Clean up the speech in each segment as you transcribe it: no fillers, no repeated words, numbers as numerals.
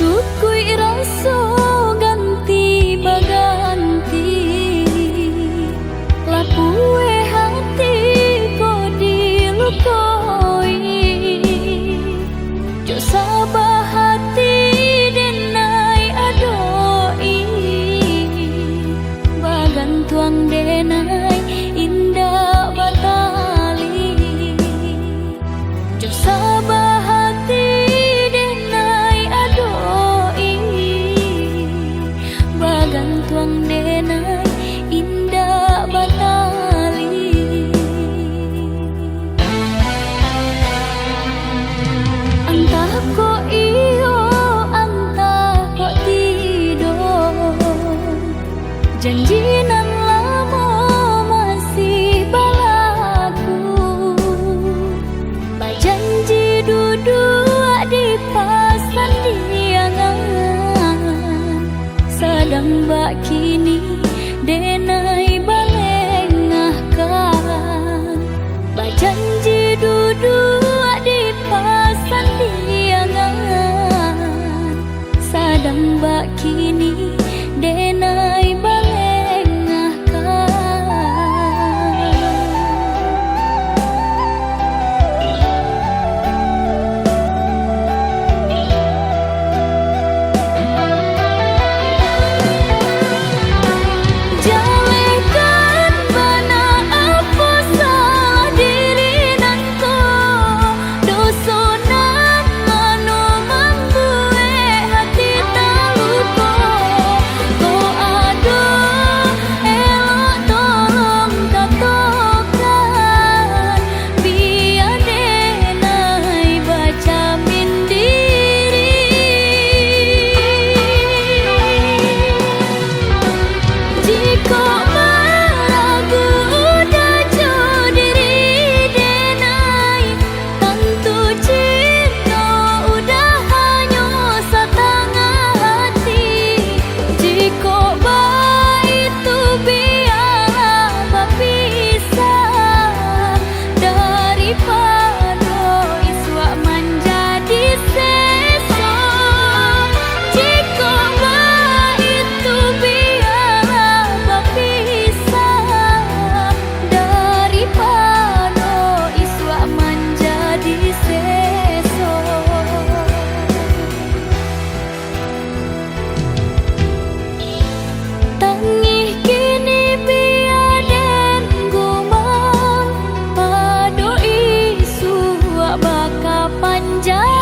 Cukui raso ganti baganti, lapue hati ko dilukoi. Jo sabah hati denai adoi, bagan tuang denai indah batali. Jo sabah hati denai adoi, bagan tuang denai indah batali. Antah ko iyo, antah ko tido, janjinan lamo masih balaku. Bajanji duduk di pasan diangan, sedang bak kini denai balengahkan. Bajanji duduk di pasan diangan, sedang bak kini denai balengahkan. Jalekan bana apa salah diri nanko, dosonan manu membue hati taluko. Ko ado elok tolong katokan, biar denai baca mindiri. Jika meragu udah jauh diri denai, tentu cinta udah hanya setengah hati. Jika itu biarlah berpisah, daripada iswa menjadi sesok. Jika itu biarlah berpisah, daripada iswa menjadi sesok. Tangih kini biaden gumam, pado isu baka panjangan.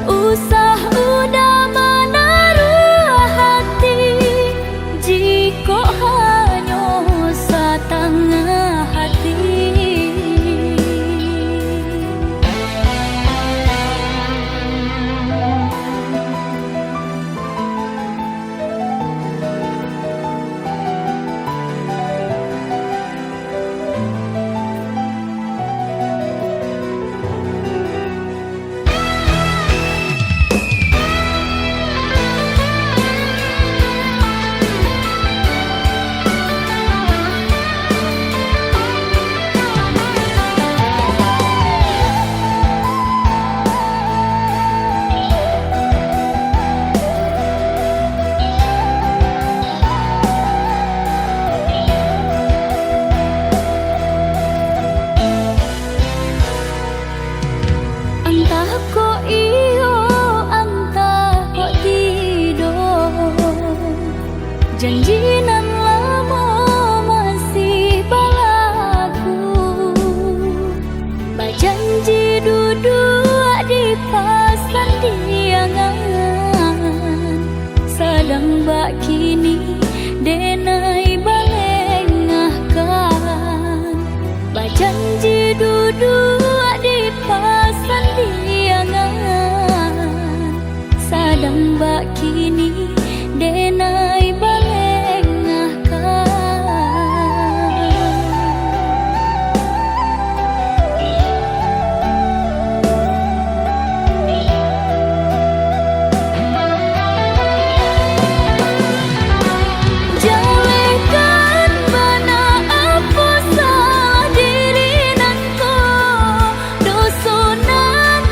Usah udah menaruh hati, jika hanya setengah hati. Antah ko iyo, antah ko tido, janjinan lamo masih balaku. Bajanji duduk di pasan diangan, sedang bak kini denai balengahkan. Bajanji duduk di pasan diangan, sedang bak kini denai balengahkan. Jalekan bana apa salah diri nanko, dosonan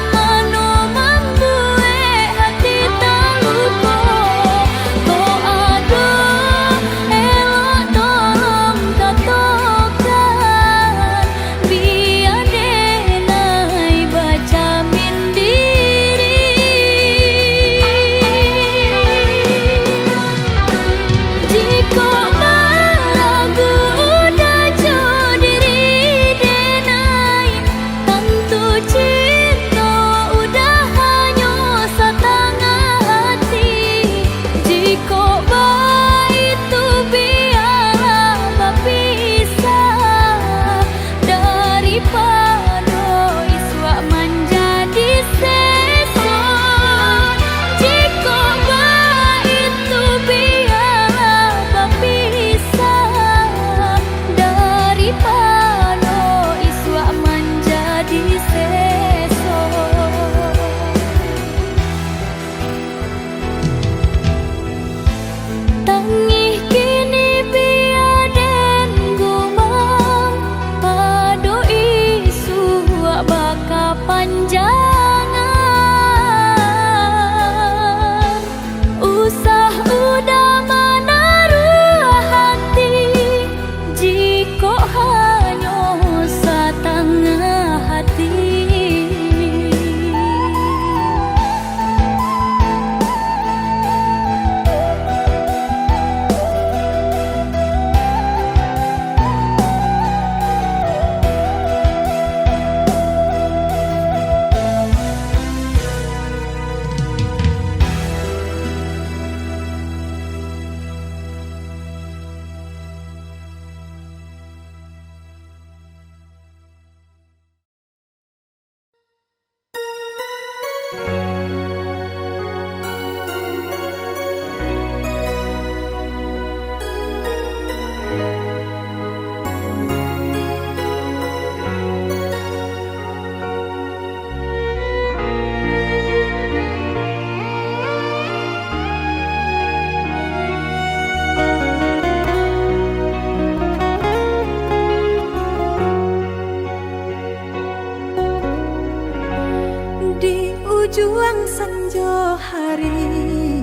Di ujung senja hari,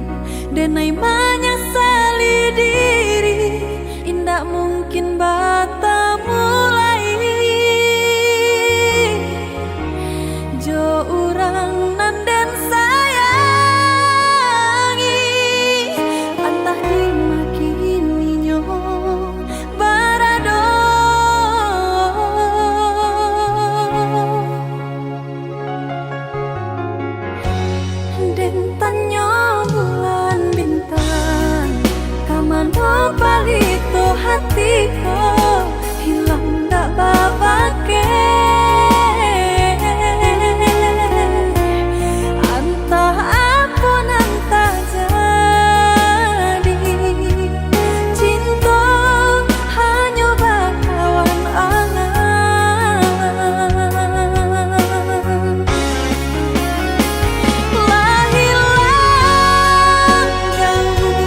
denai menyesali diri, indak mungkin bata mulai. Jo urang nan den sayangi, antah dimakini nyo barado. Den tanyo bulan bintang, kamano palito hatiku, hilang dak babake. Antah apa nan tak jadi, cinta hanya bakawan angan. Hilang jauh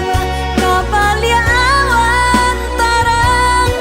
kapalia awan tarang,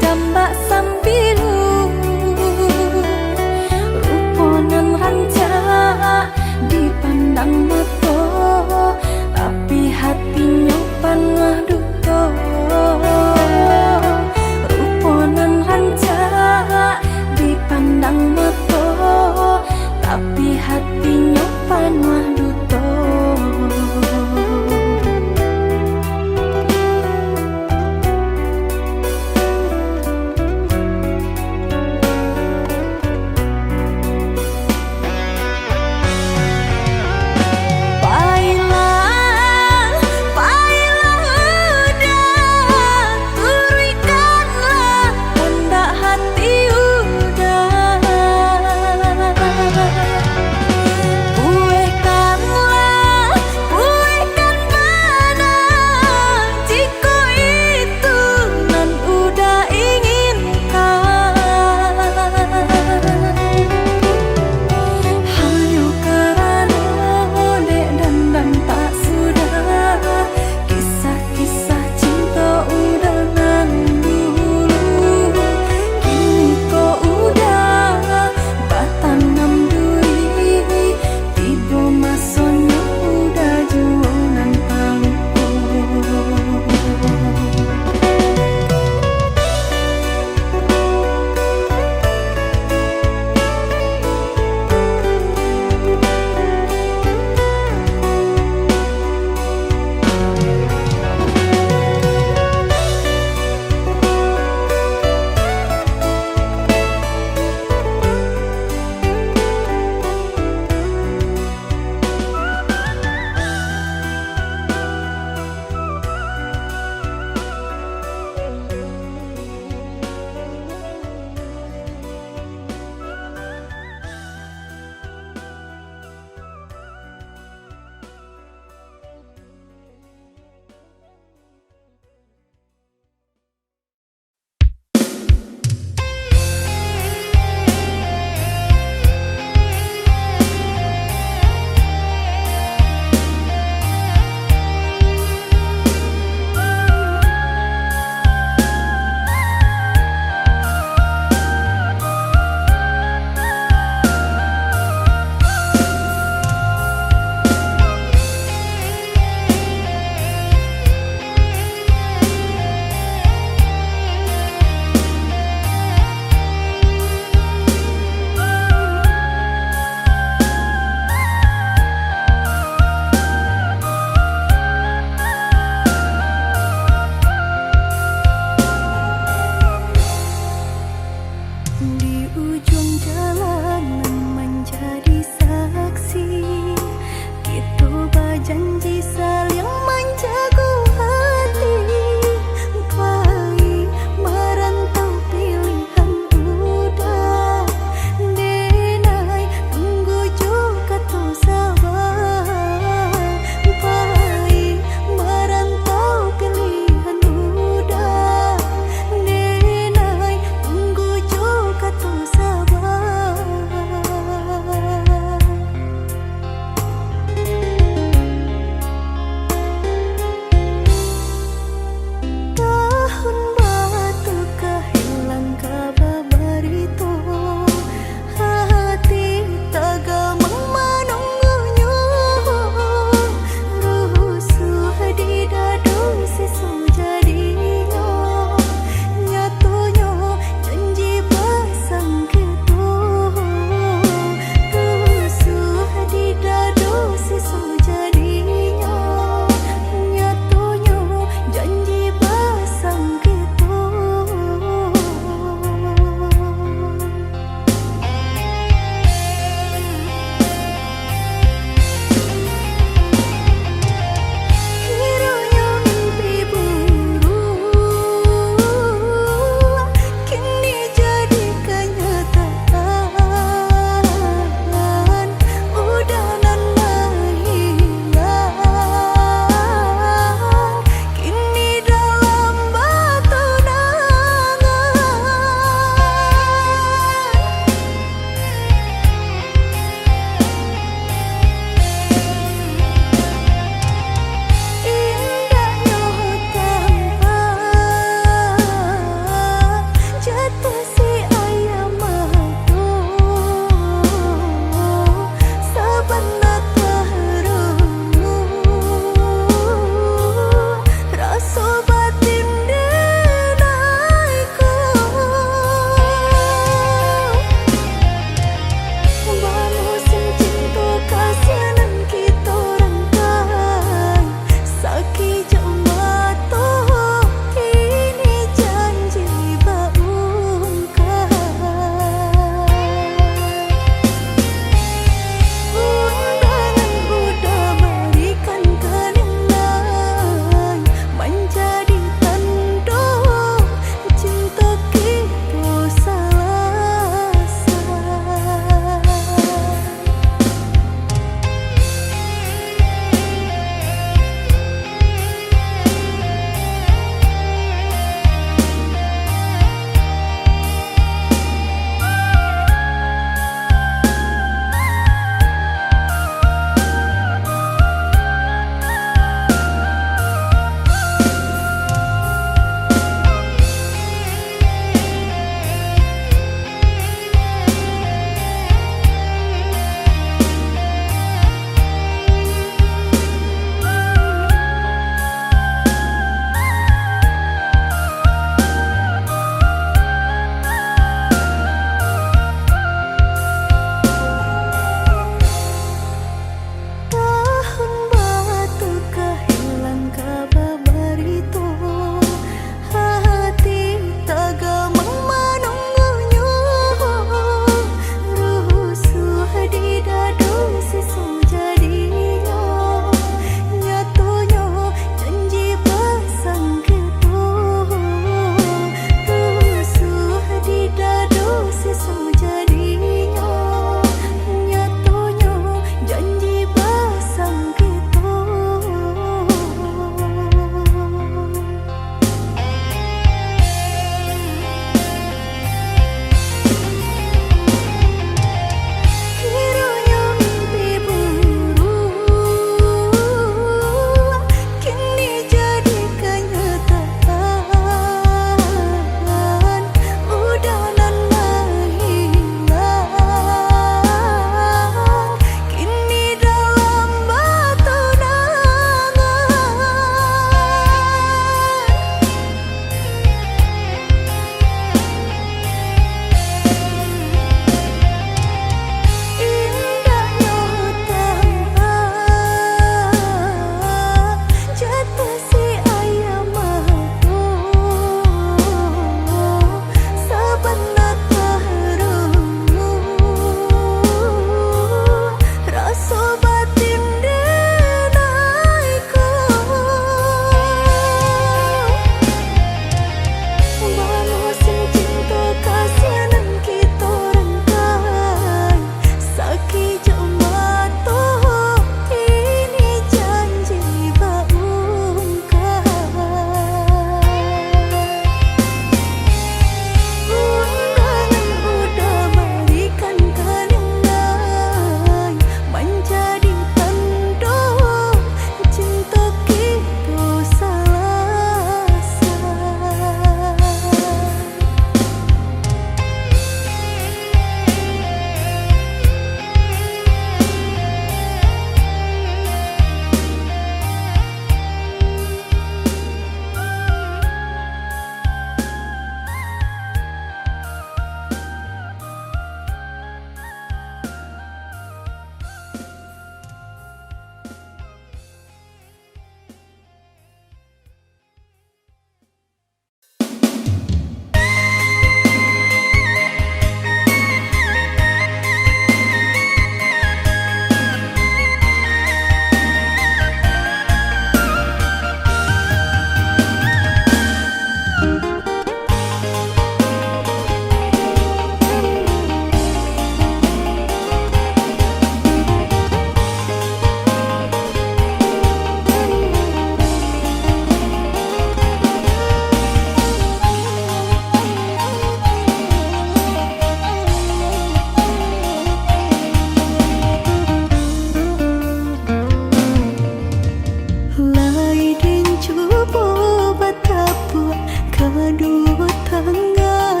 aduh tangga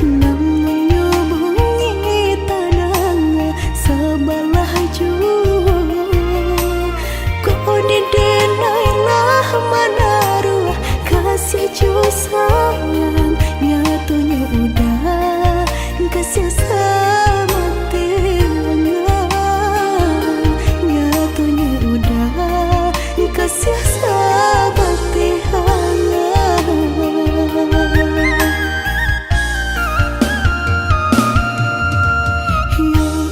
namun nyubungi tanang sebelah jua kau didenailah menaruh kasih ju sayang nyatunya udah kasih sama tiangan nyatunya udah kasih sahabat tiangan ya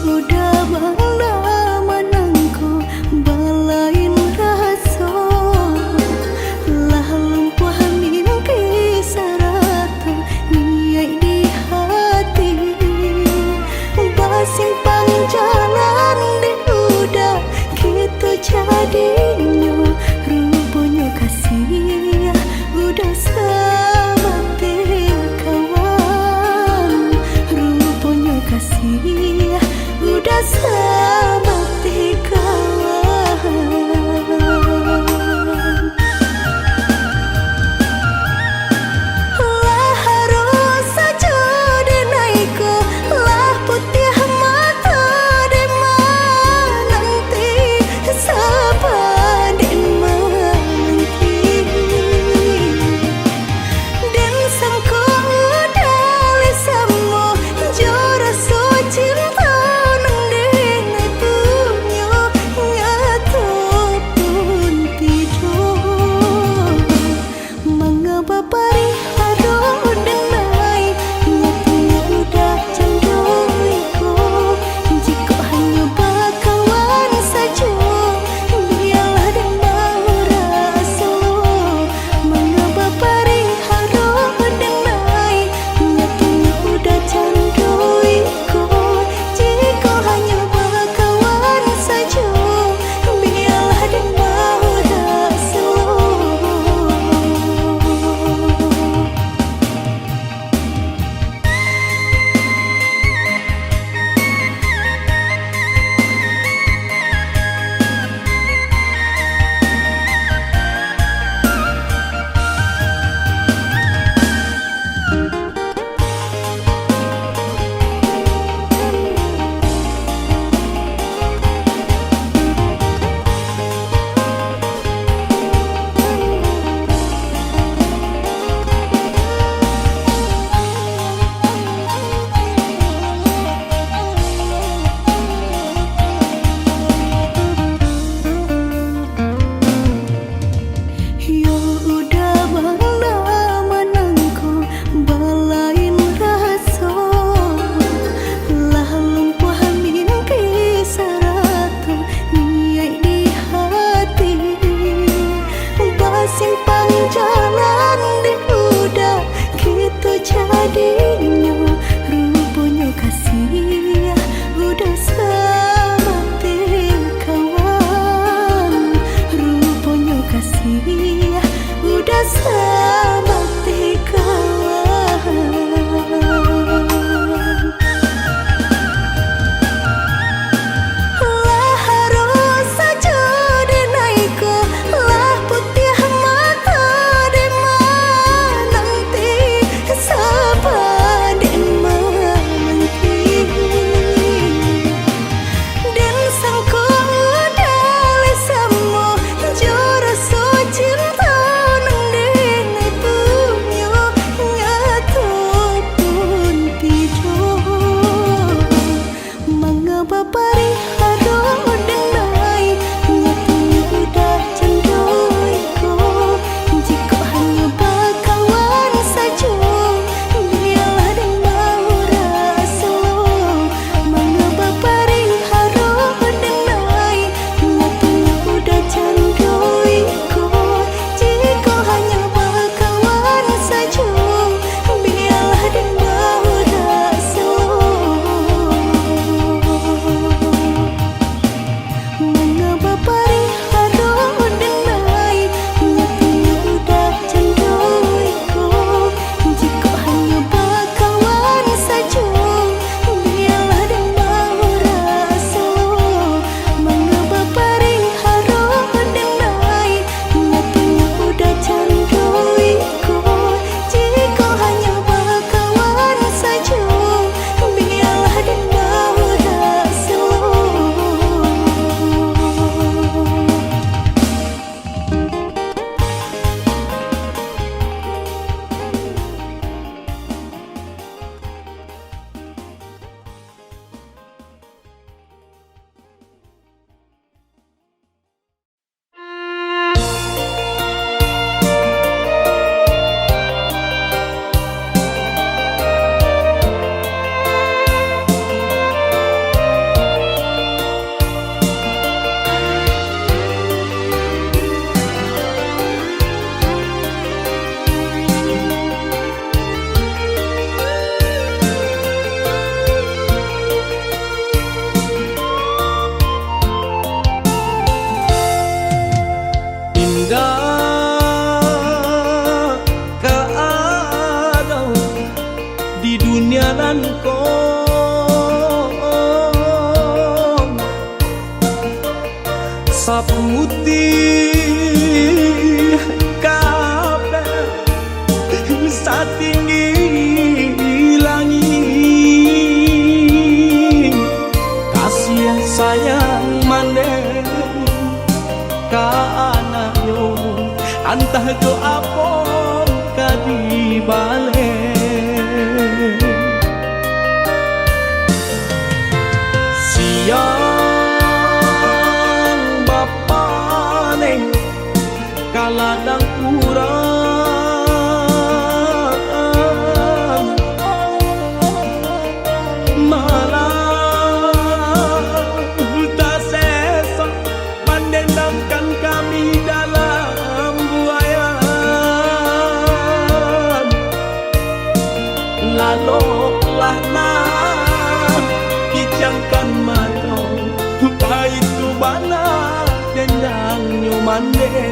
udah bangla menangku balain rasa lah lumpah mimpi tinggi langit, kasih sayang mandeng ka anaknya, antah jo apon ka di balik. Siang bapa neng kaladang kurang, malah tak sesa mendendamkan kami dalam buayan. Laloklah nah kijangkan mata, baik tu bana dendang nyumande.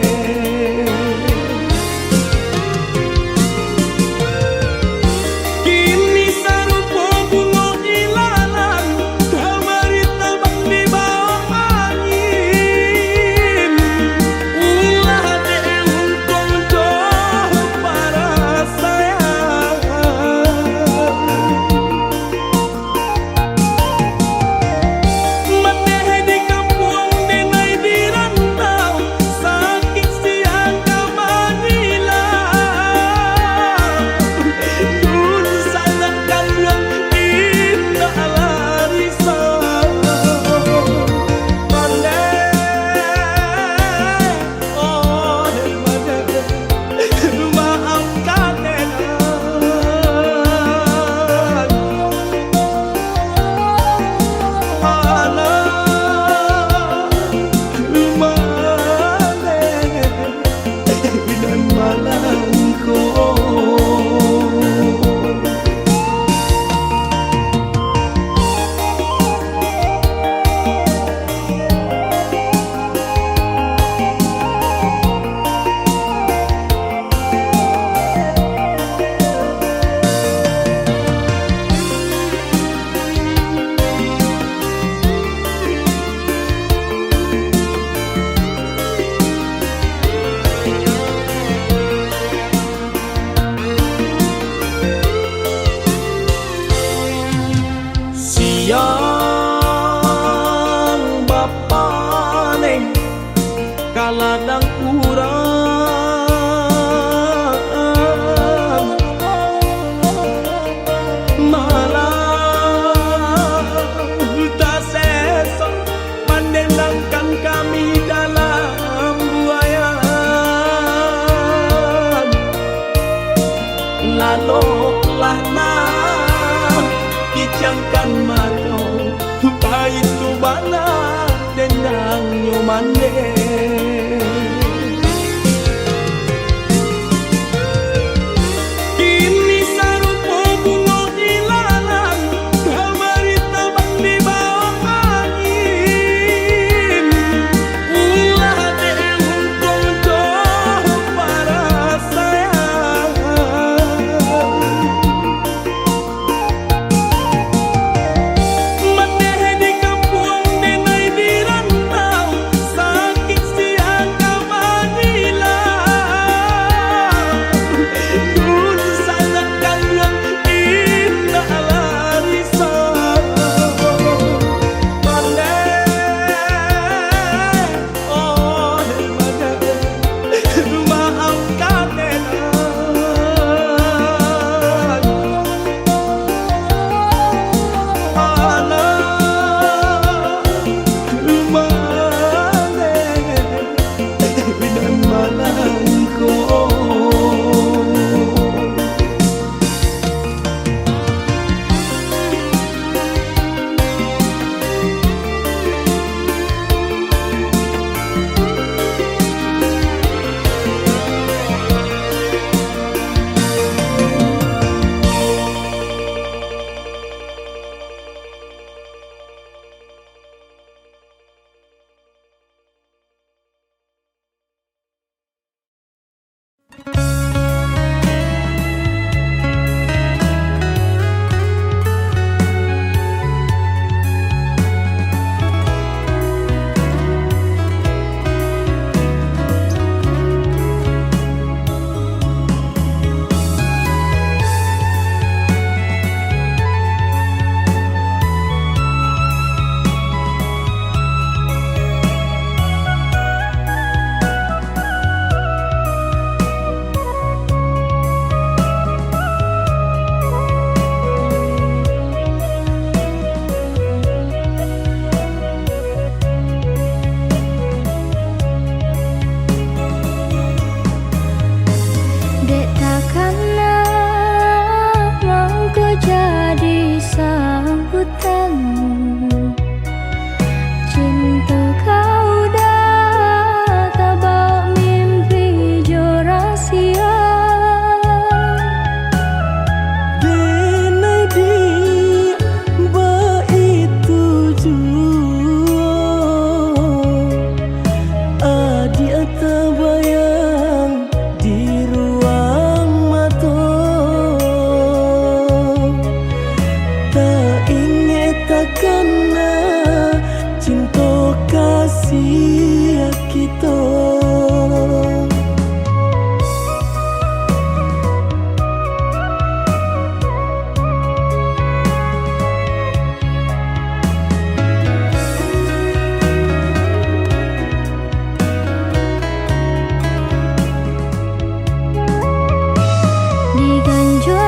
Kini sarupo bunga ilalang, kamari terbang di bawah angin. Ulah deh untung jauh para sayang, meneh di kampung denai di rantau, sakit siang kamanila. Dun sangat kanyang indah larisan, pandai oh daripada maafkan enak dan malangko. Siang bapa neng kaladang kurang, malah tak sesa mendendangkan kami dalam buayan. Laloklah nah kijangkan mata, baik tu bana dendang nyumande. Kini sarupo bunga ilalang, kamari terbang di bawah angin. Ulah deh untung jauh para sayang, meneh di kampung denai di rantau, sakit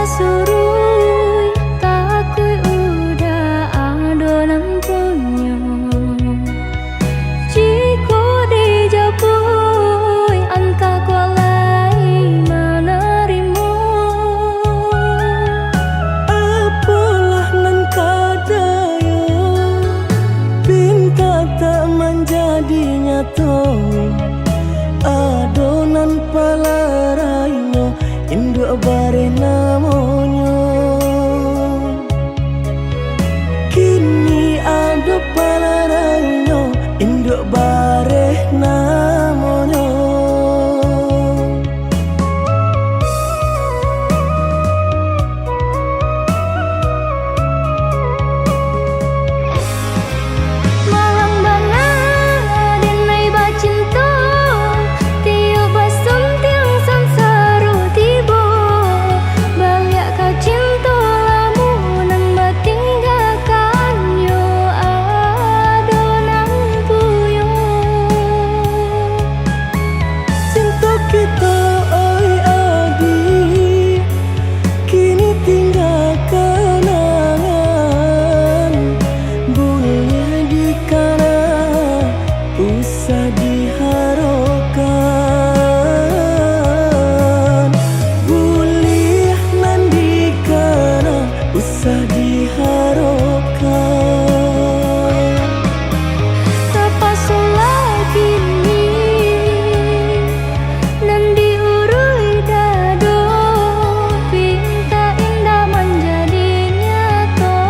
surui takui udah adonan punyo jiko dijapui anta kualai menerimo Apalah nan kadaya pinta tak menjadi nyata adonan palaraino induk bare namonyo kini ada palaraino induk bare namonyo malang banget denai bacinto tiup basum tiang sansaru tibo balik kau cinta lamunan batinggalkan yo adonan puyo cinta kita oi adi kini tinggal kenangan boleh dikana usah diharapkan boleh nan dikana usah diharapkan terpaksalah kini dan diurui dado pinta indah menjadi nyata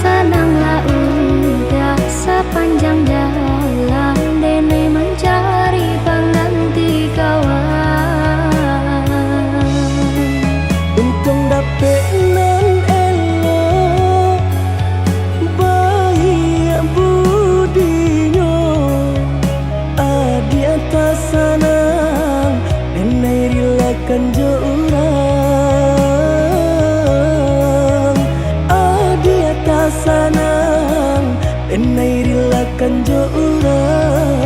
senanglah udah sepanjang jalan dene mencari pengganti kawan untung dapet nan elok baik budinyo adi atas sanang nenai rilakan jo urang adi atas sanang nenai rilakan jo urang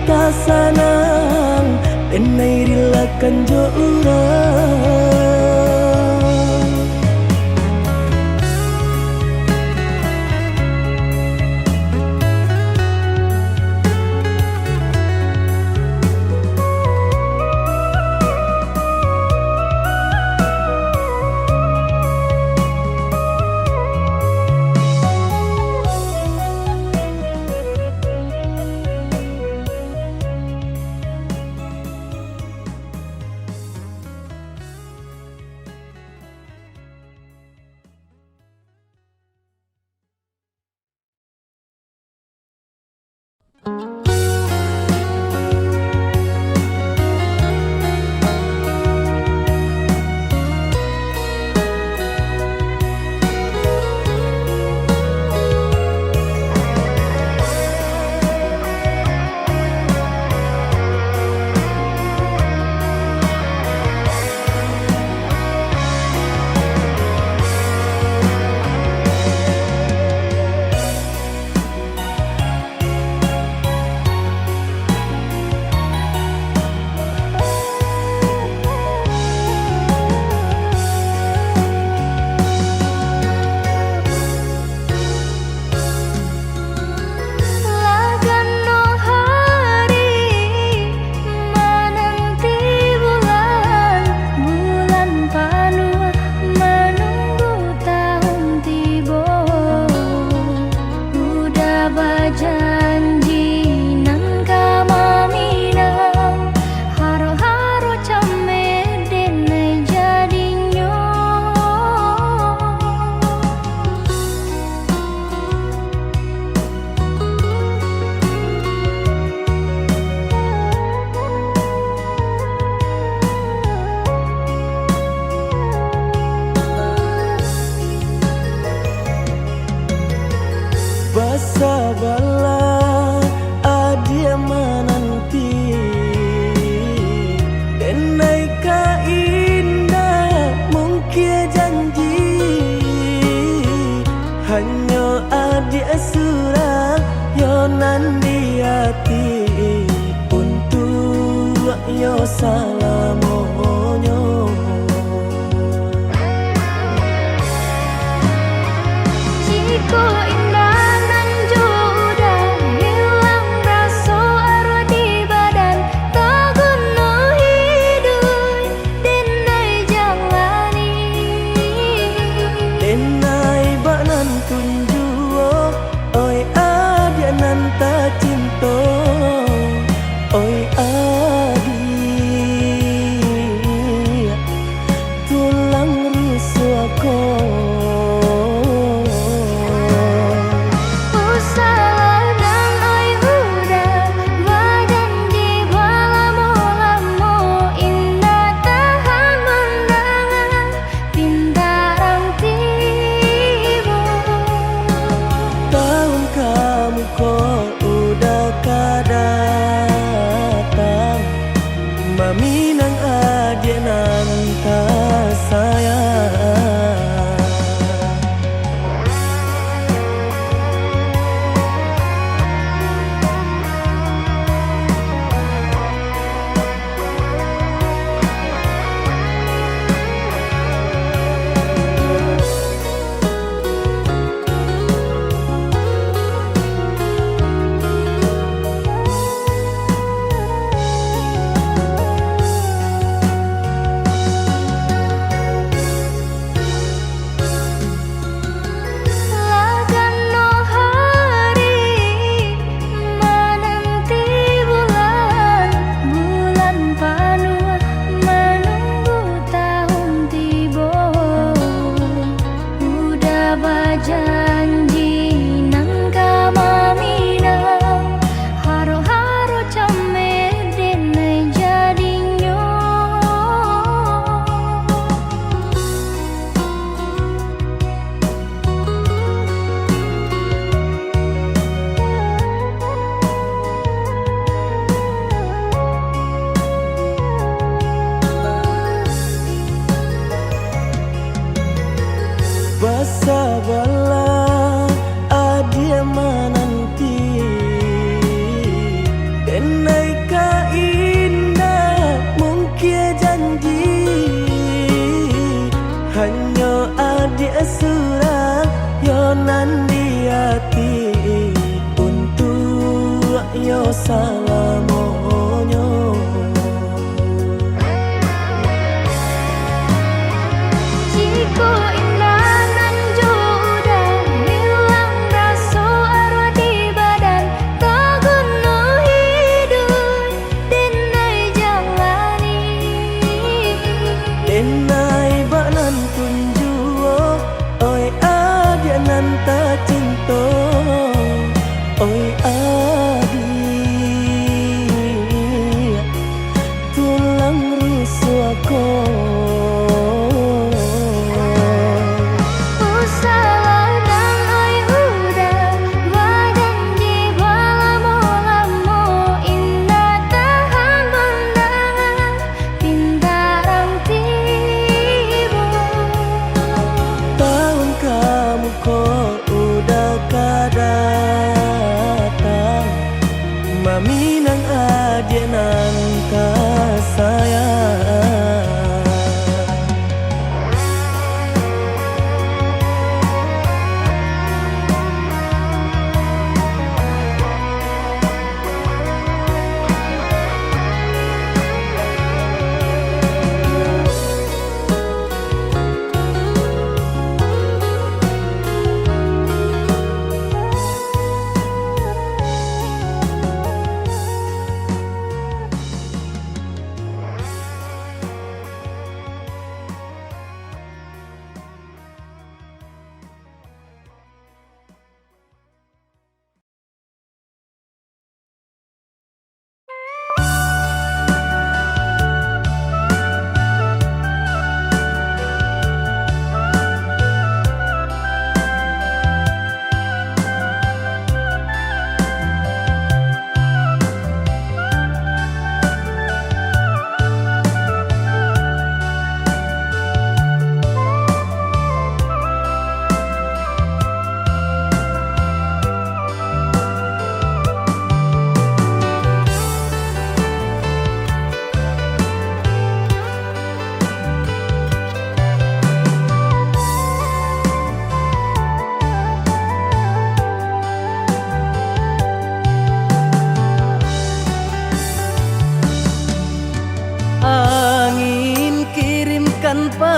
kasanang denai rilakan jo urang. Basabalah adia menanti denai ka indah mungkin janji hanya adia surang yonan di hati untuk yo salamonyo. Jiko indah nan jodoh hilang rasa arwah di badan tak guna hidup denai jalani denai banan tunjuo oi adia nan ta cinta oi adi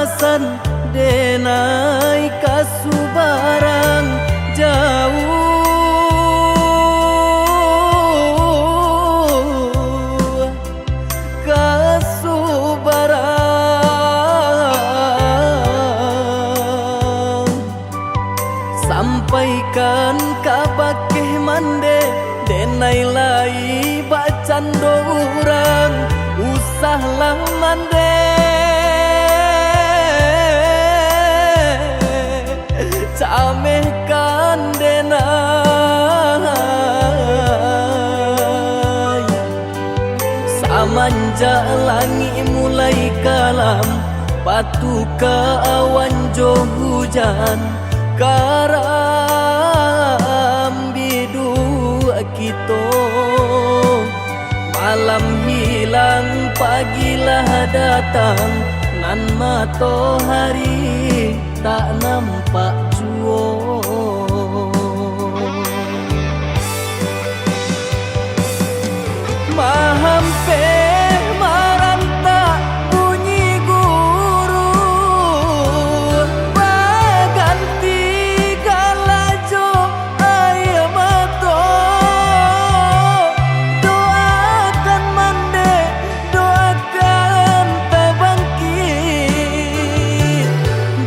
pasan denai kasubarang jauh kasubarang sampaikan kabakeh mande denai lai bacan dorang usahlah mande camehkan denai samanja langi mulai kalam batu ke awan jo hujan karam bidu kito malam hilang pagilah datang nan matahari tak nampak jua mahampe maranta bunyi guru baganti galajo air mato doakan mande doakan tabangkit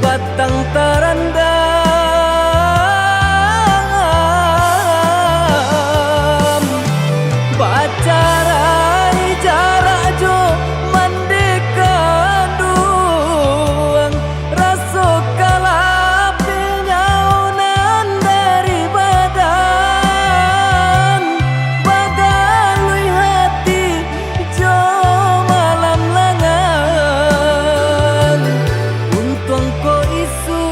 batang tarandam bacarai jarak jo mandeka duang raso kalapi nyaunan dari badan bagalui hati jo malam langan untung ko isu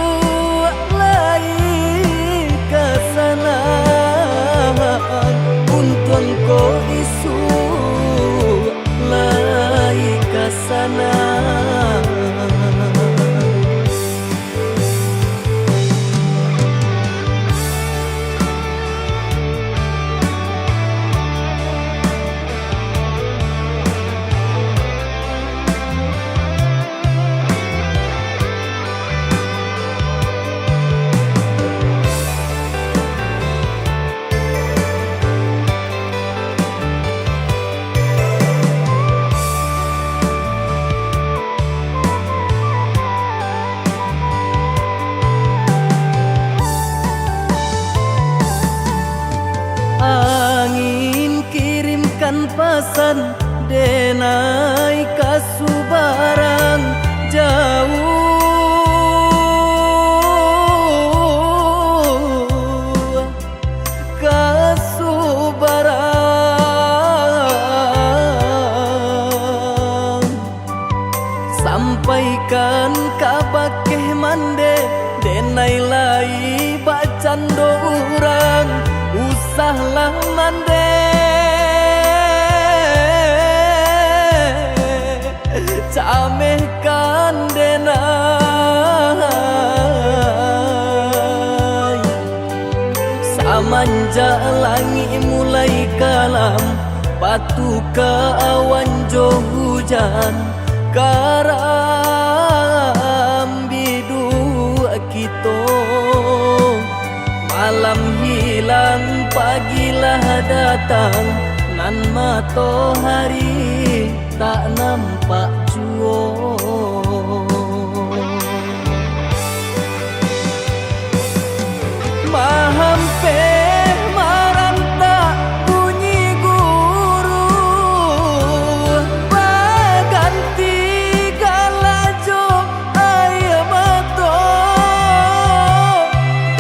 lai kesana untung ko isu lai kesana angin kirimkan pesan denai kasubarang jauh kasubarang sampaikan kabakeh mande denai lai bacan dorang usahlah mande camehkan denai samanja langi mulai kalam batu ke awan jo hujan karam bidu kito malam hilang pagilah datang nan matahari tak nampak jua mahampe maranta bunyi guru baganti galajo air mato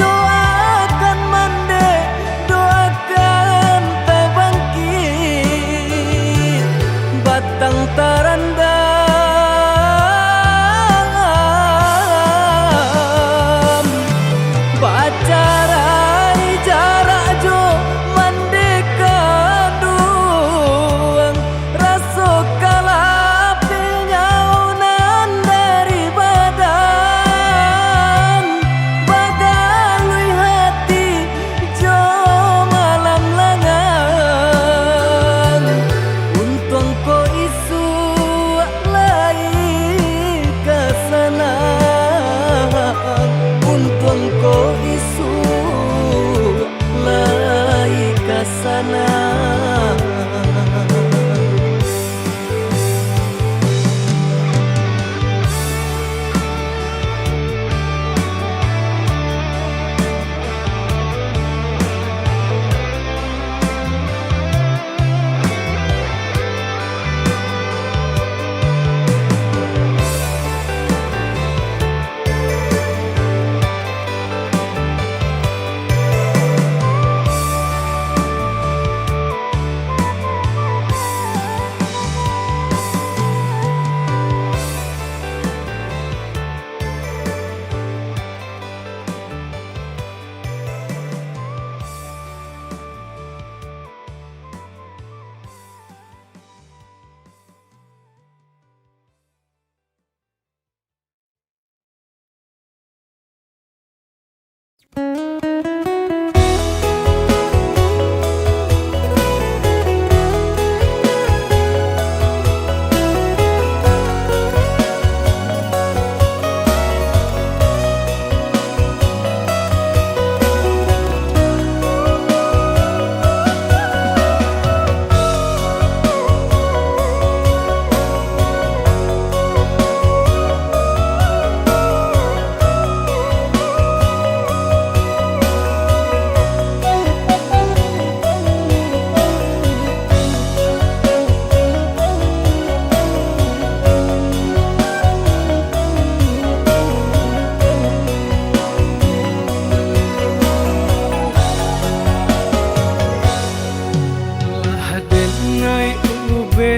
doakan mande doakan tabangkit batang tarandam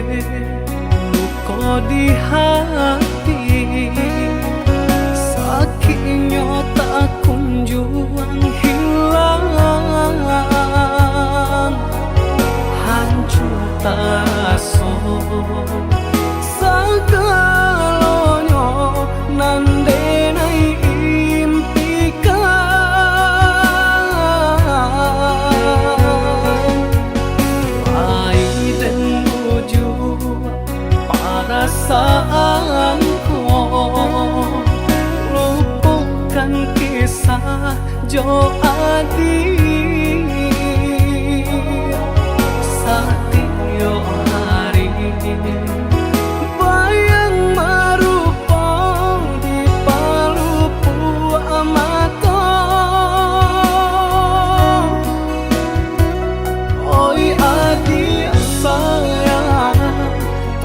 luka di hati, sakitnya tak kunjung hilang, hancur taso sagalonyo nandenai impikan, ai dan menuju perasaanku, lupakan kisah Jo Adi, satyo hari bayang marupa di palupu amato. Oi adik sayang,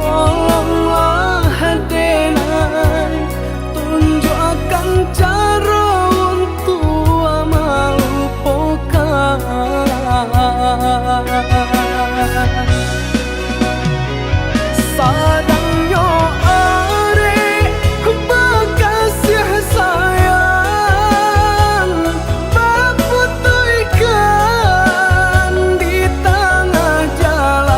tolonglah denai, tunjukkan cara untuk melupakan. Sadangnya are bekasih sayang, berputihkan di tengah jalan,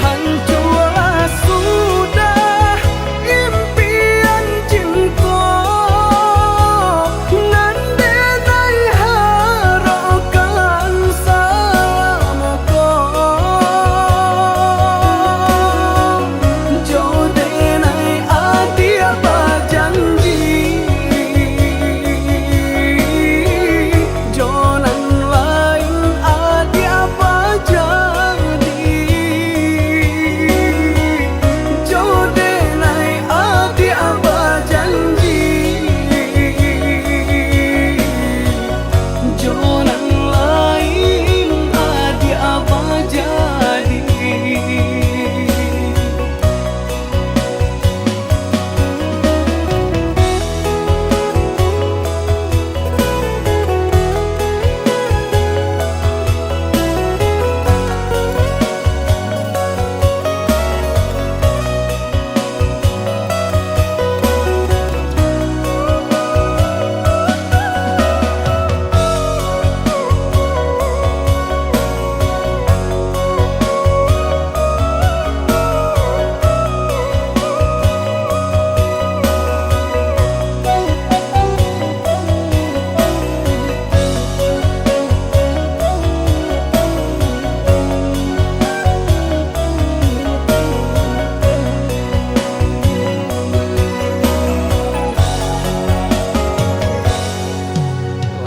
hancurlah sudah impian cinta, nandenai harapkan salamku, jodenai adi apa janji, jonan lain adi apa jadi, jodenai adi apa janji, jonan lain adi apa jadi.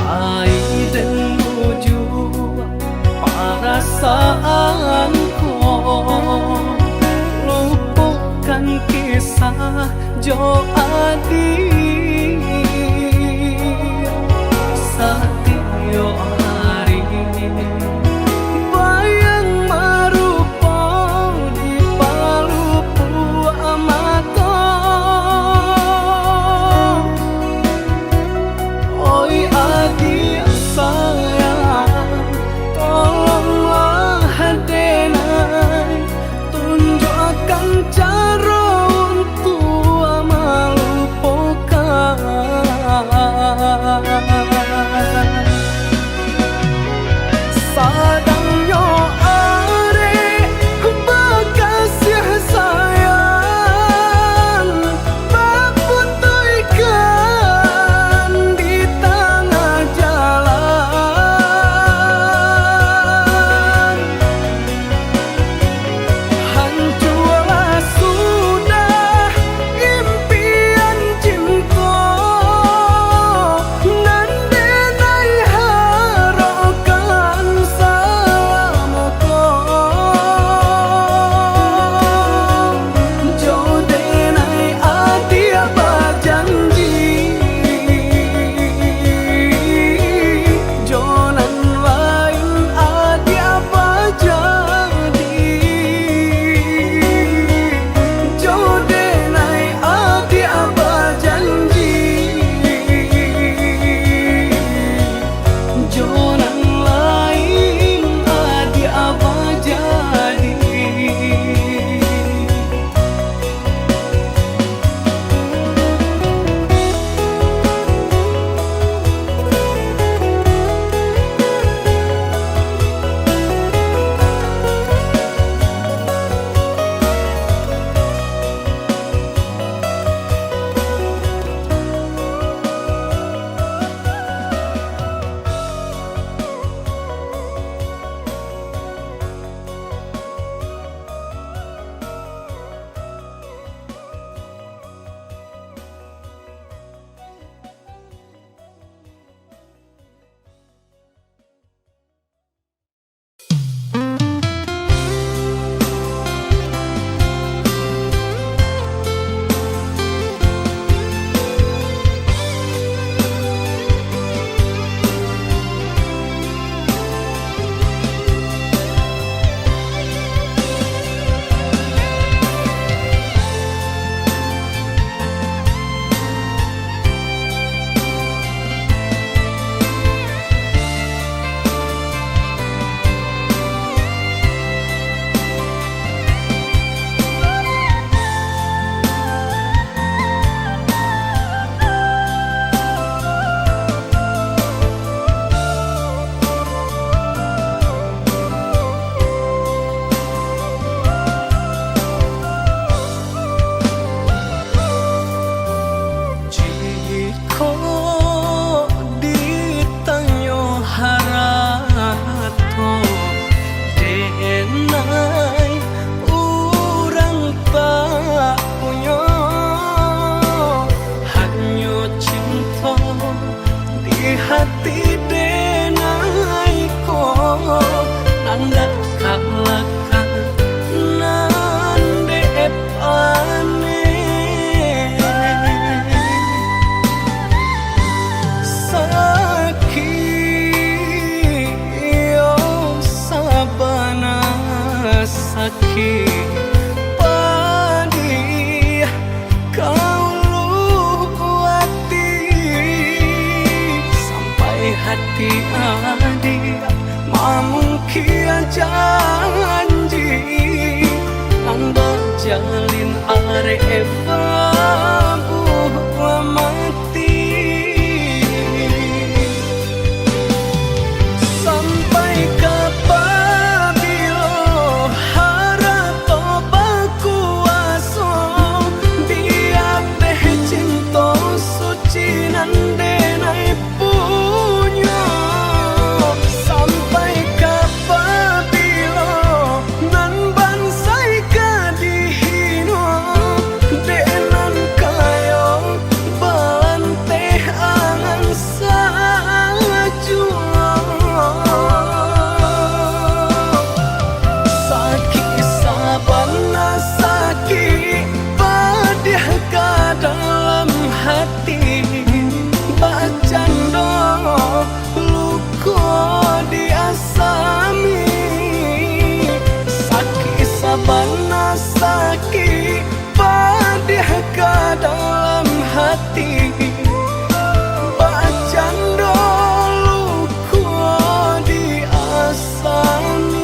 Ai dan menuju perasaanku, lupakan kisah Jo Adi, satyo hari bayang marupa di palupu amato. Oi adik sayang, tolonglah denai, tunjukkan cara untuk melupakan. tanda kalakan nande epane sakit yo sabana sakit padi kau luati sampai hati adik mungkin janji anda jalin are babu mati sampai kapabilo harap tobaku aso dia teh cinta suci nande nai punya sampai kapabilo nan bansai kadihino denan kayo bante angan sajua sakit sabana sakit padih ke dalam hati bacando luko diasami sakit sabana sakit padih ke dalam hati bacando luko diasami.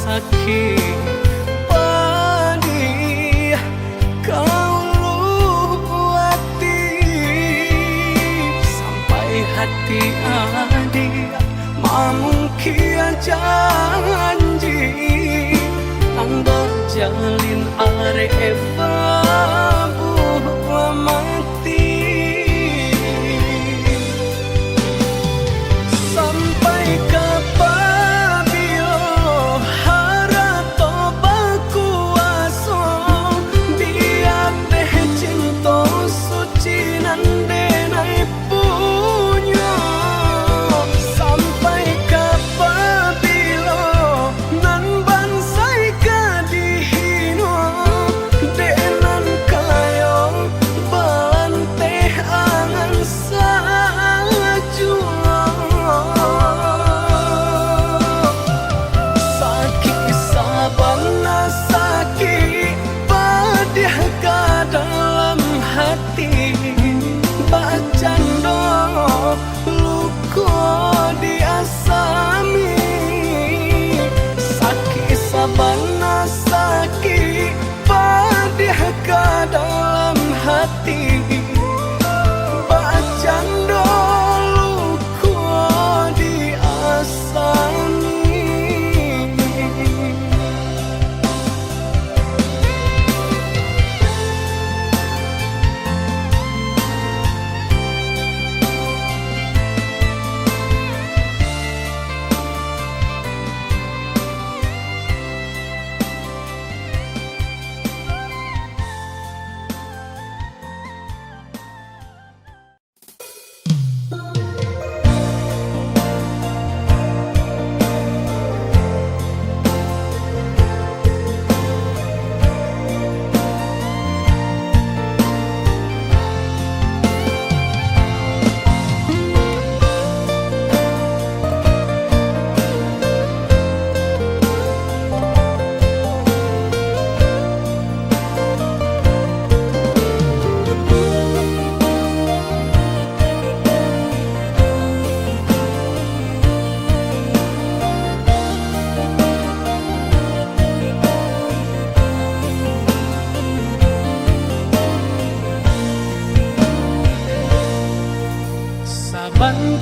Sakit padi kau luati sampai hati adik mungkin janji anda jalin are babu mati sampai kapan nan bansai kadihino denan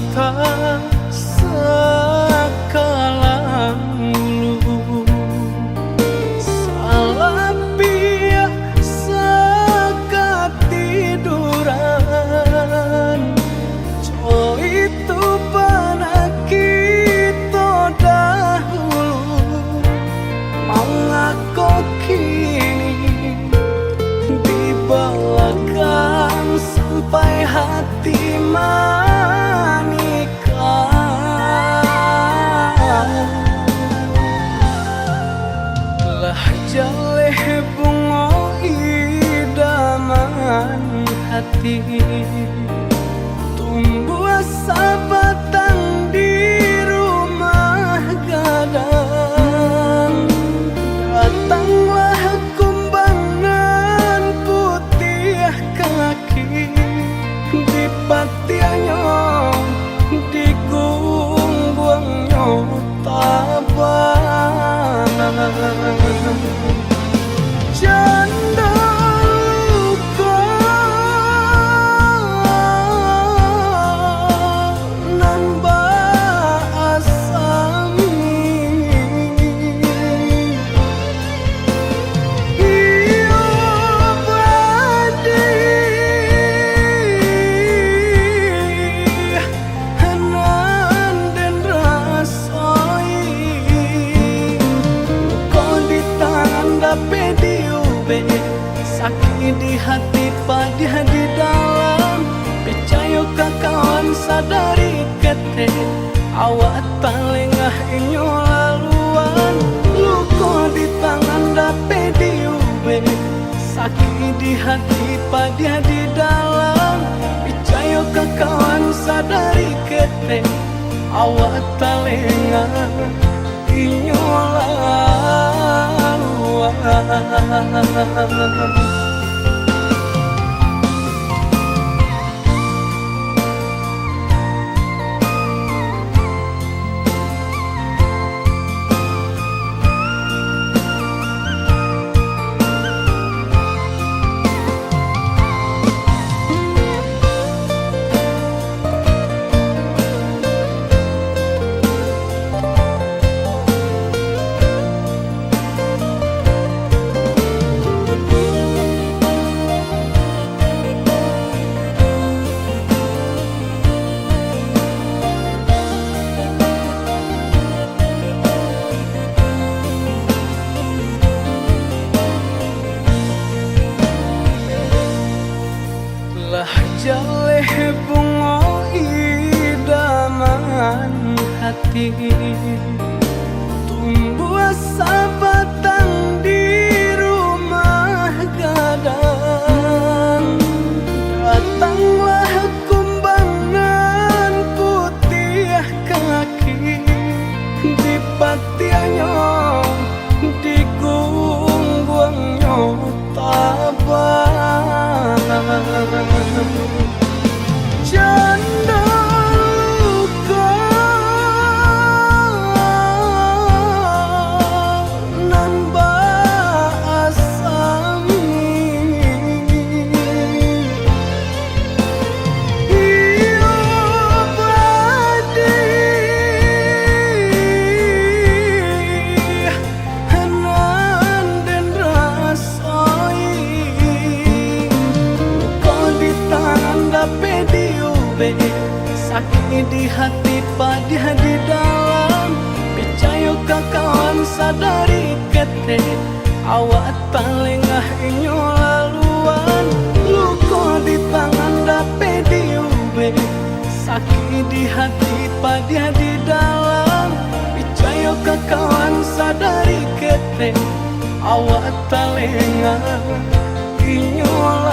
cinta sekalang dulu. Salah pihak sekatiduran, co itu pernah kita dahulu. Mengaku kini dibalakan sampai hati manikan. Lah jaleh bunga idaman hati, tumbuh sabatang di rumah gadang. Datanglah kumbangan putih kaki, di patiannya di gungguangnya tabanan. Janda luka nan basami, iyo badi hanan dan rasai. Kau di tangan dapat diubah, sakit di hati pada di dalam. Percaya ke kawan sadari kete, awak tak lengah inyo laluan. Luka di tangan dapat diubah, sakit di hati pada di dalam. Percaya ke kawan sadari kete, awak tak lengah inyo laluan. Lah jaleh bunga idaman hati, tumbuh sabatang di rumah gadang. Datanglah kumbangan putih kaki, di patiannya di gungguangnya tabanan. Janda luka nan basami, iyo badi hanan dan rasai. Kau di tangan dapat diubah, sakit di hati pada di dalam. Percaya ke kawan sadari kete, awak tak lengah inyo laluan. Luka di tangan dapat diubah, sakit di hati pada di dalam. Percaya ke kawan sadari kete, awak tak lengah inyo laluan.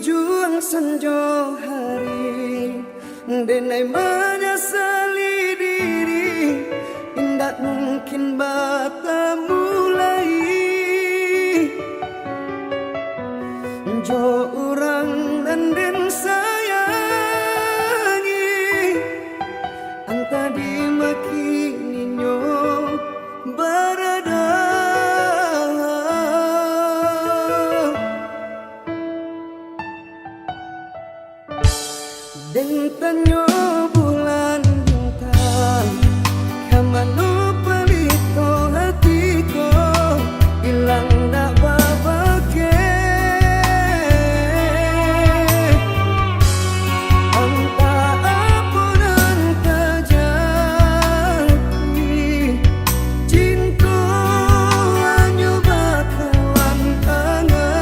juang sanjo hari denai menyesali diri indak mungkin bata mulai jo orang dan den sayangi anta dimakininya barada deng tanyo bulan bintang kamano palito hatiko ilang dak babake anta apunan tajati cinta anyo bakalan angan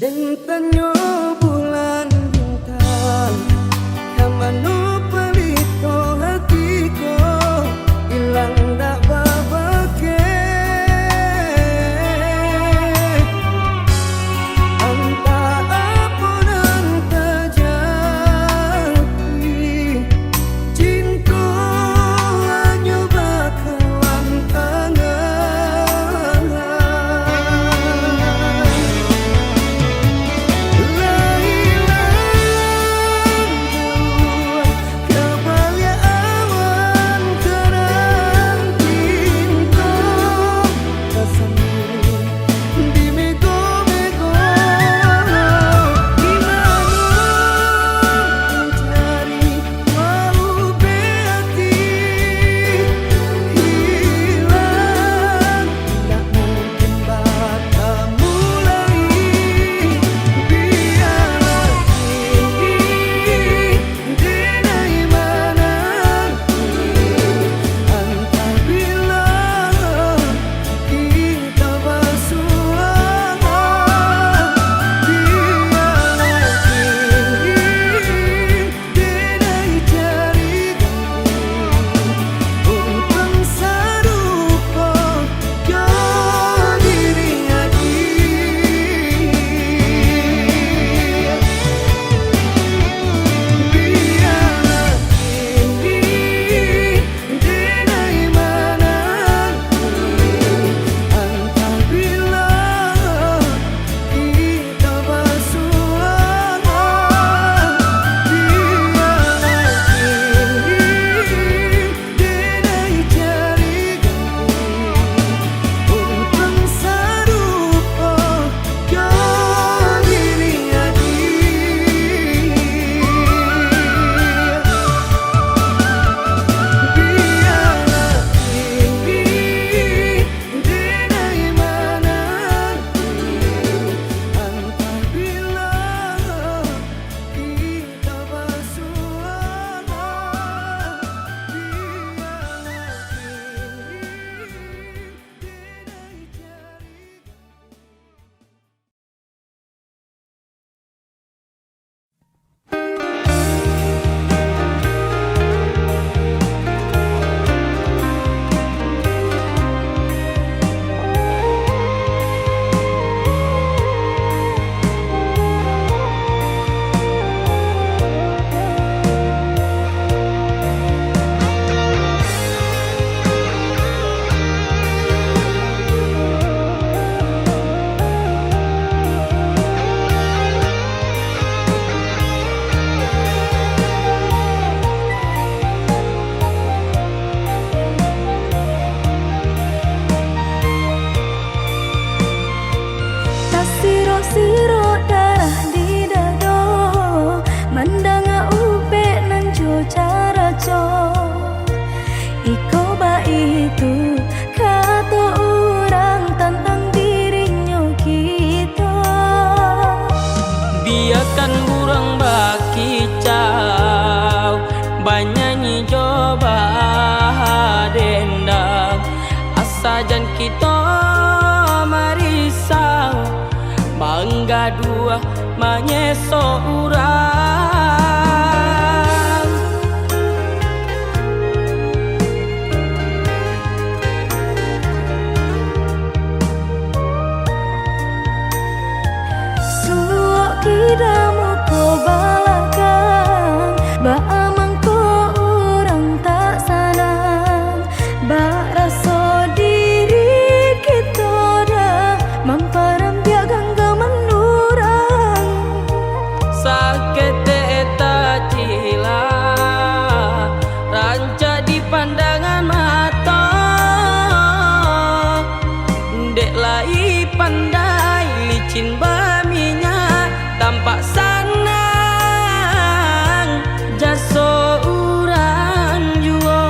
deng tanyo bulan bintang kamano palito hatiko ilang dak babake anta apunan tajati cinta anyo bakalan angan manyeso urang. Suok kidamu ko balakan, ba amang ko urang tak sanang, ba raso diri kita dah mamparam biak gangga menurang. Sakit eta cila ranca di pandangan mata, dek lai pandai licin baminya tampak sanang jaso urang jua.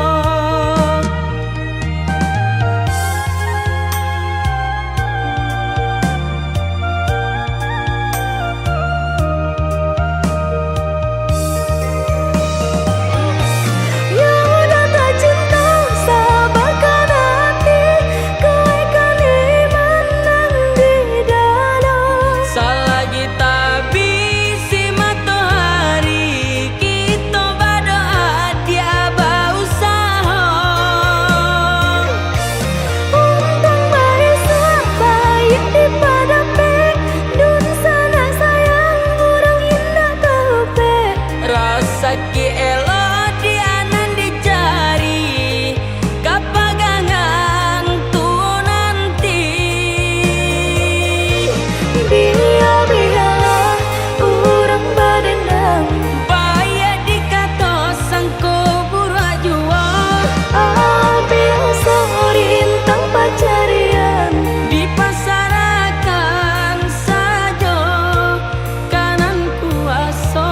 Ya udah tak cinta sabarkan hati, kau kan menang di dalam. Selagi tak bisi matahari, kita berdoa dia berusaha. Untung bahasa baik di padape, dun sana sayang orang indah tahu pe. Rasa ki elo dia nan dicari, kapagangan tu nanti. Biar-biarlah orang berdendam, Bayar dikata sangko burak jua, biasa rintang pacarian. dipasarakan saja kanan kuasa.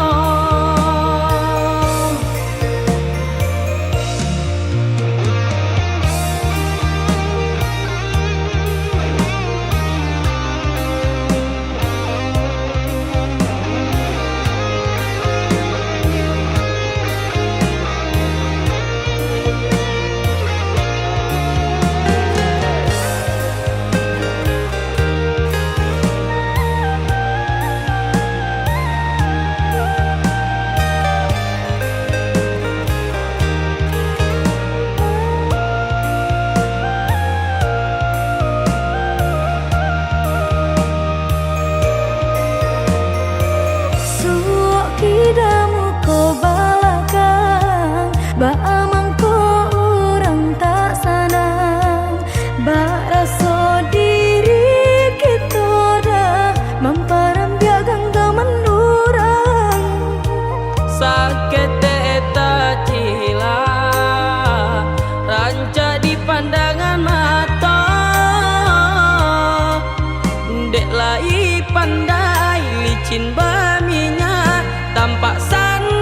Suok kidamu ko balakan, ba amang ko orang tak sanang, ba raso diri kita dah mamparam biak gangga menurang. Sakit eta cila ranca di pandangan mata, dek lai pandai licin baminya tampak sanang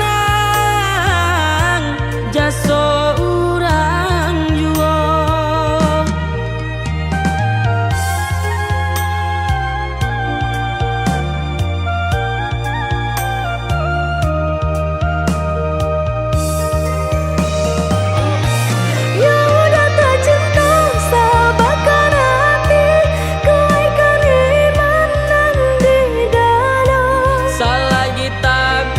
jaso urang jua. Ya udah tak cinta sabarkan hati, kau kan menang di dalam. Selagi tak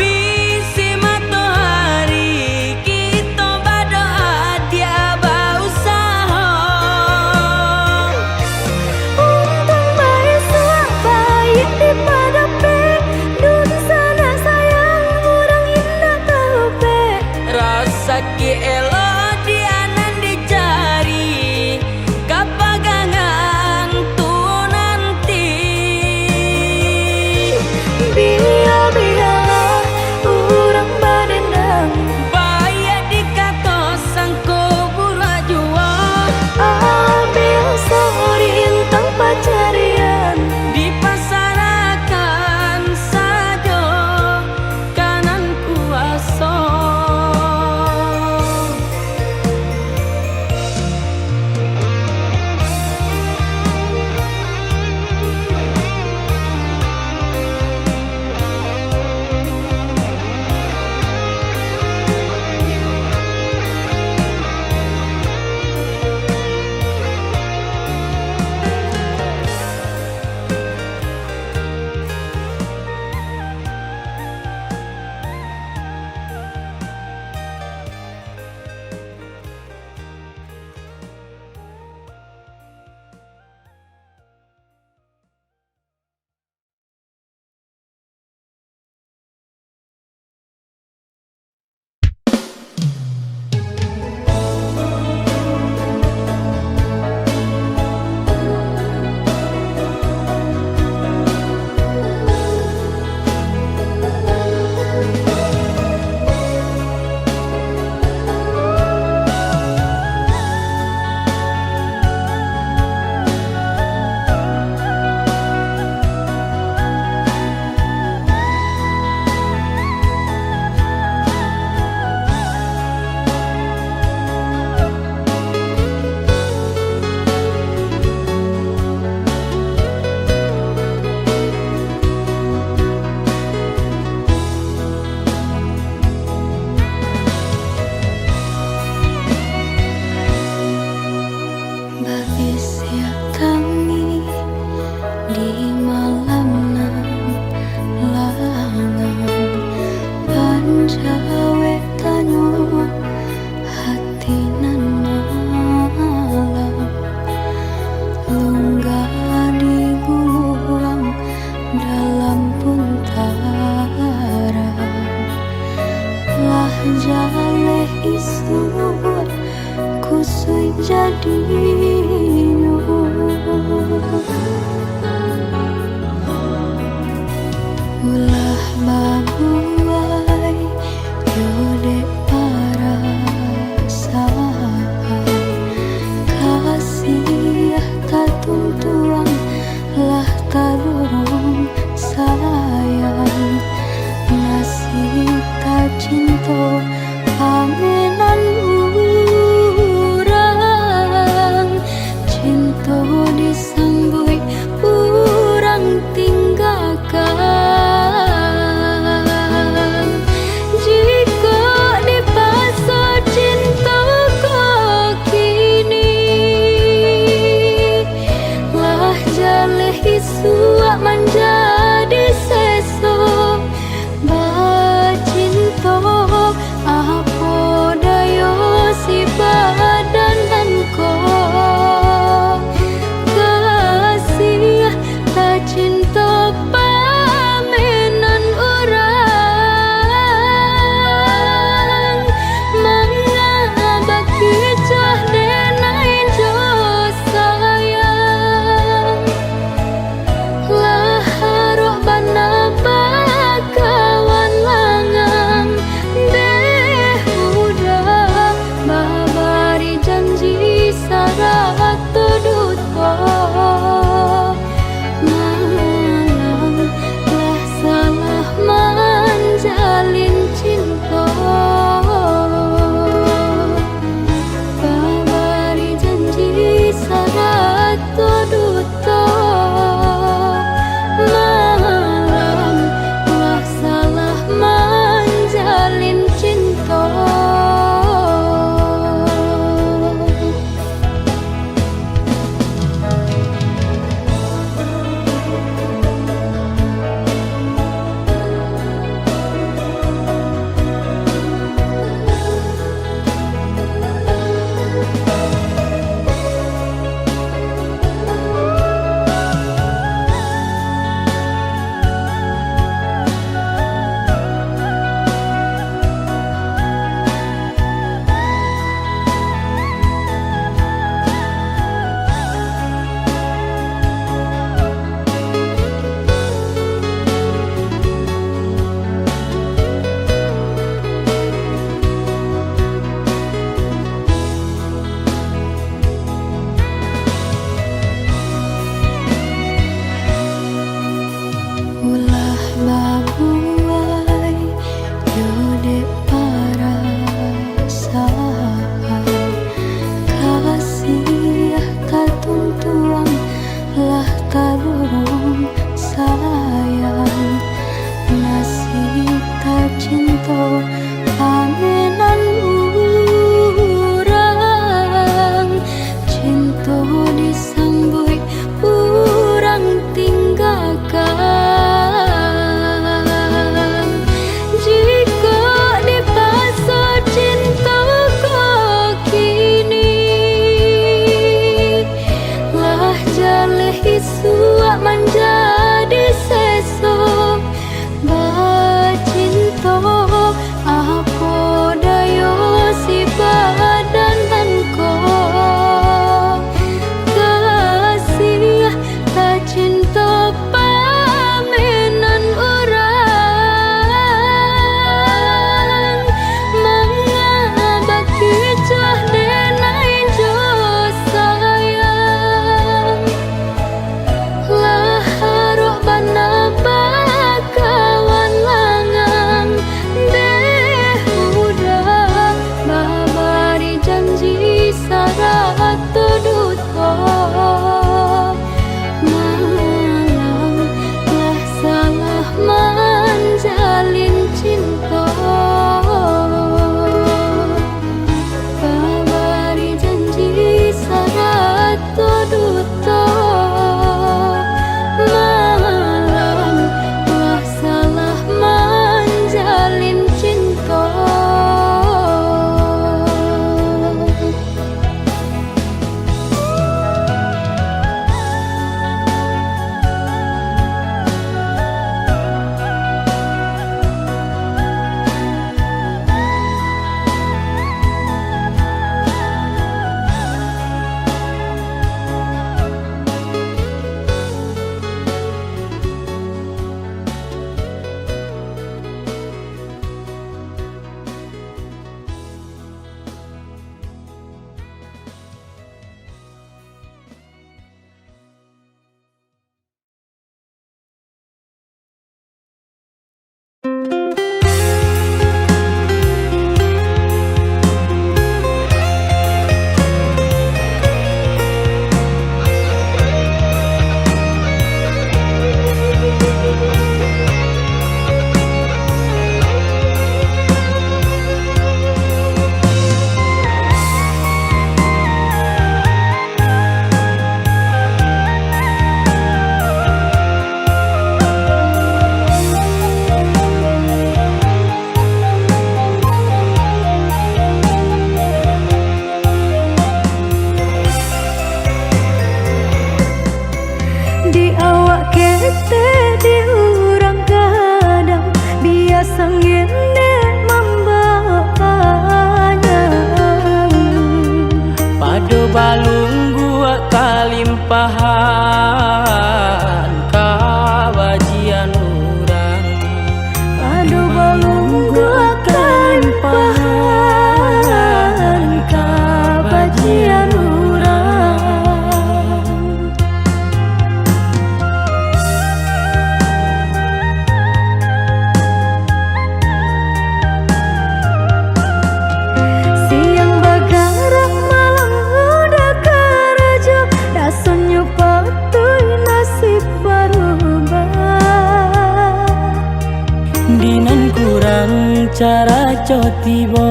Dinan kurang cara cotibo,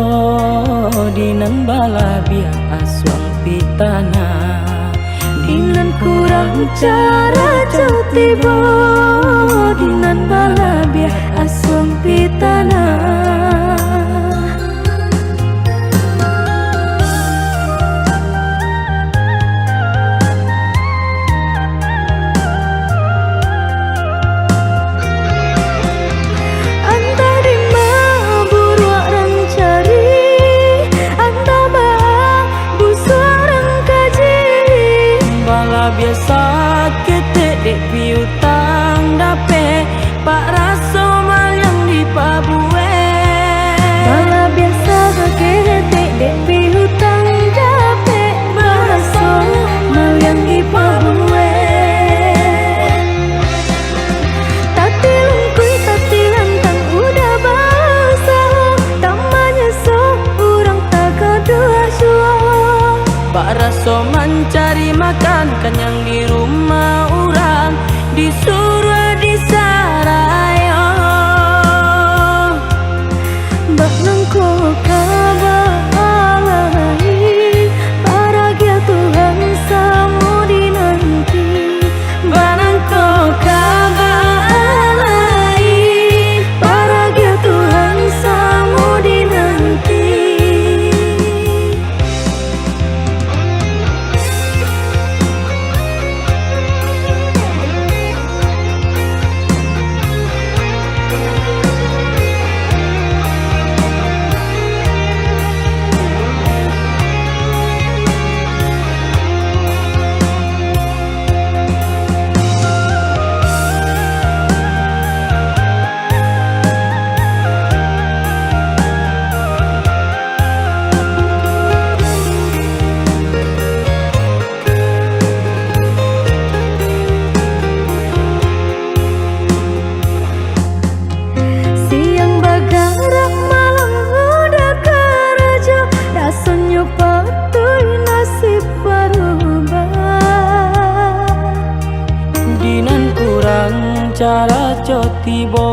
dinan bala biar aswang pitana. Dinan kurang cara cotibo, dinan bala biar aswang pitana. Biasa ketek dek piutang dape pak raso mal yang di pabue. Bala biasa ketek dek piutang dape pak raso mal yang di pabue. Tati lungkui tati lantang udah basah, tamanya so urang tak kedua suah. Pak raso mencari makan kenyang di rumah orang, disuruh disarayo. Bak nangko kabalai, paragia Tuhan samu dinanti. Banangko kabalai, Paragia Tuhan samu dinanti. Cara cotibo,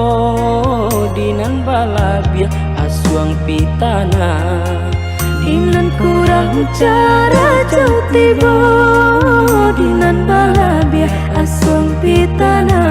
dinan bala biar aswang pitana. Dinan kurang cara cotibo, dinan bala biar aswang pitana.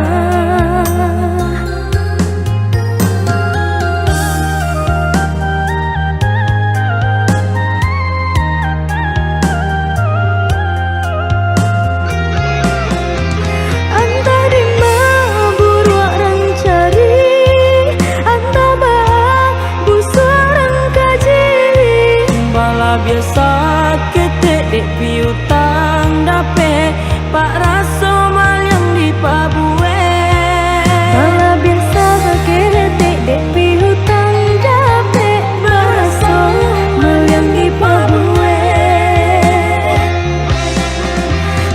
Biasa ketek dek piutang dape pak raso mal yang di pabue. Bala biasa ketek dek piutang dape pak raso mal yang di pabue.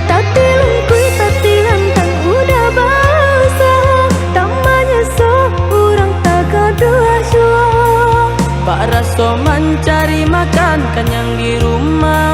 Tati lungkui tati lantang udah basah, tamanya so urang tak kedua suah. Pak raso mencari makan kenyang di rumah